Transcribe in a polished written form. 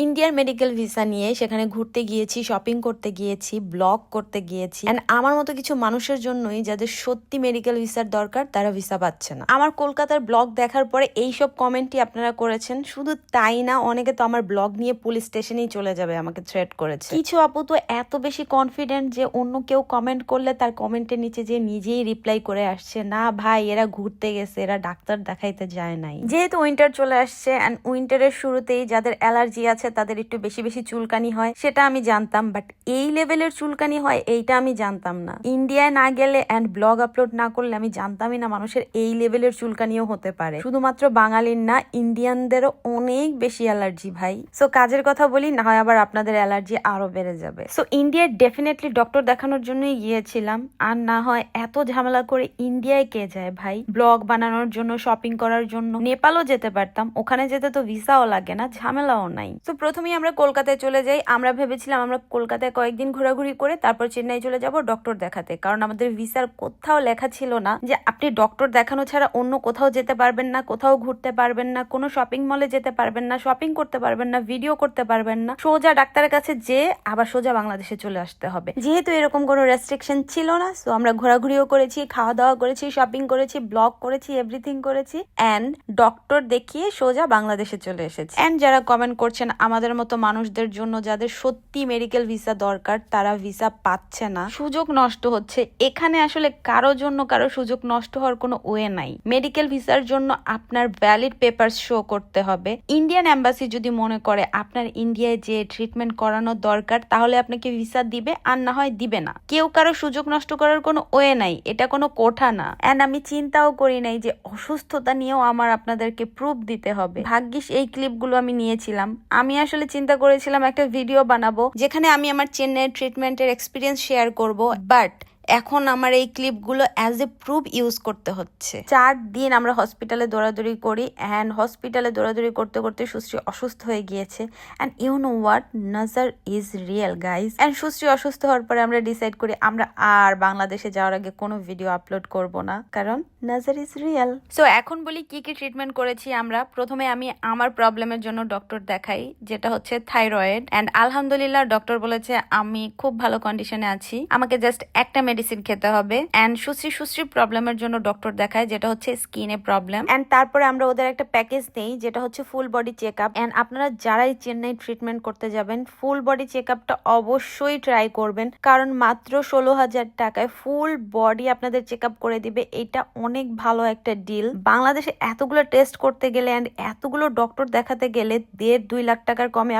ইন্ডিয়ার medical visa নিয়ে সেখানে ঘুরতে গিয়েছি, শপিং করতে গিয়েছি, ব্লগ করতে গিয়েছি। এন্ড আমার মতো কিছু মানুষের জন্যই যাদের সত্যি মেডিকেল ভিসার দরকার তারা ভিসা পাচ্ছে না। আমার কলকাতার ব্লগ দেখার পরে এইসব কমেন্টই আপনারা করেছেন। শুধু তাই না, অনেকে তো আমার ব্লগ নিয়ে পুলিশ স্টেশনেই চলে যাবে আমাকে থ্রেট করেছে। কিছু আপু তো এত বেশি কনফিডেন্ট যে অন্য কেউ কমেন্ট করলে তার কমেন্টের নিচে যে নিজেই রিপ্লাই করে আসছে, না ভাই এরা ঘুরতে গেছে, এরা ডাক্তার দেখাইতে যায় নাই। যেহেতু উইন্টার চলে আসছে এন্ড উইন্টারের শুরুতেই যাদের অ্যালার্জি আছে তাদের একটু বেশি বেশি চুলকানি হয়, সেটা আমি জানতাম, বাট এই লেভেলের চুলকানি হয় এইটা আমি জানতাম না। ইন্ডিয়ায় না গেলে এন্ড ব্লগ আপলোড না করলে আমি জানতামই না মানুষের এই লেভেলের চুলকানিও হতে পারে। শুধুমাত্র বাঙালির না, ইন্ডিয়ানদেরও অনেক বেশি অ্যালার্জি ভাই। সো কাজের কথা বলি, না হয় আবার আপনাদের অ্যালার্জি আরো বেড়ে যাবে। সো ইন্ডিয়ায় ডেফিনেটলি ডক্টর দেখানোর জন্যই গিয়েছিলাম, আর না হয় এত ঝামেলা করে ইন্ডিয়ায় কে যায় ভাই ব্লগ বানানোর জন্য, শপিং করার জন্য। নেপালও যেতে পারতাম, ওখানে যেতে তো ভিসাও লাগে না, ঝামেলাও নাই। তো প্রথমেই আমরা কলকাতায় চলে যাই। আমরা ভেবেছিলাম আমরা কলকাতায় কয়েকদিন ঘোরাঘুরি করে তারপর চেন্নাই চলে যাব ডক্টর দেখাতে, কারণ আমাদের ভিসার কোথাও লেখা ছিল না যে আপনি ডক্টর দেখানো ছাড়া অন্য কোথাও যেতে পারবেন না, কোথাও ঘুরতে পারবেন না, কোনো শপিং মলে যেতে পারবেন না, শপিং করতে পারবেন না, ভিডিও করতে পারবেন না, সোজা ডাক্তারের কাছে যে আবার সোজা বাংলাদেশে চলে আসতে হবে। যেহেতু এরকম কোনো রেস্ট্রিকশন ছিল না, সো আমরা ঘোরাঘুরিও করেছি, খাওয়া দাওয়া করেছি, শপিং করেছি, ব্লগ করেছি, এভরিথিং করেছি, এন্ড ডক্টর দেখিয়ে সোজা বাংলাদেশে চলে এসেছি। এন্ড যারা কমেন্ট করছেন আমাদের মতো মানুষদের জন্য যাদের সত্যি মেডিকেল ভিসা দরকার তারা ভিসা পাচ্ছে না, সুযোগ নষ্ট হচ্ছে, এখানে আসলে কারো জন্য কারো সুযোগ নষ্ট হওয়ার কোনো ওয়ে নাই। মেডিকেল ভিসার জন্য আপনার ভ্যালিড পেপারস শো করতে হবে। ইন্ডিয়ান এম্বাসি যদি মনে করে আপনার ইন্ডিয়ায় যে ট্রিটমেন্ট করানো দরকার তাহলে আপনাকে ভিসা দিবে, আর না হয় দিবে না। কেউ কারো সুযোগ নষ্ট করার কোনো ওয়ে নাই, এটা কোনো কোঠা না। এন্ড আমি চিন্তাও করি নাই যে অসুস্থতা নিয়েও আমার আপনাদেরকে প্রুফ দিতে হবে। ভাগ্যিস এই ক্লিপগুলো আমি নিয়েছিলাম। আমি আসলে চিন্তা করেছিলাম একটা ভিডিও বানাবো যেখানে আমি আমার চেন্নাইয়ের ট্রিটমেন্টের এক্সপিরিয়েন্স শেয়ার করব, বাট এখন আমার এই ক্লিপগুলো অ্যাজ এ প্রুফ ইউজ করতে হচ্ছে। 4 দিন আমরা হসপিটালে দৌড়াদৌড়ি করি, অ্যান্ড হসপিটালে দৌড়াদৌড়ি করতে করতে সুশ্রী অসুস্থ হয়ে গিয়েছে। And you know what, nazar is real guys. And Sushree অসুস্থ হওয়ার পরে আমরা ডিসাইড করি আমরা আর বাংলাদেশে যাওয়ার আগে কোনো ভিডিও আপলোড করব না, কারণ নাজার ইজ রিয়েল। সো এখন বলি কি কি ট্রিটমেন্ট করেছি আমরা। প্রথমে আমি আমার প্রবলেমের জন্য ডক্টর দেখাই, যেটা হচ্ছে থাইরয়েড। অ্যান্ড আলহামদুলিল্লাহ ডক্টর বলেছে আমি খুব ভালো কন্ডিশনে আছি, আমাকে জাস্ট একটা মেডিসিন খেতে হবে। এন্ড সুশ্রী প্রবলেমের জন্য ডক্টর দেখায়, যেটা হচ্ছে স্কিনে প্রবলেম। এন্ড তারপরে আমরা ওদের একটা প্যাকেজ নেই যেটা হচ্ছে full body check up. And আপনারা যারাই চেন্নাই ট্রিটমেন্ট করতে যাবেন ফুল বডি চেক আপটা অবশ্যই ট্রাই করবেন, কারণ মাত্র 16,000 টাকায় ফুল বডি আপনাদের চেক আপ করে দিবে। এটা অনেক ভালো একটা ডিল। বাংলাদেশে এতগুলো টেস্ট করতে গেলে এন্ড এতগুলো ডক্টর দেখাতে গেলে 1.5-2 লাখ টাকার কমে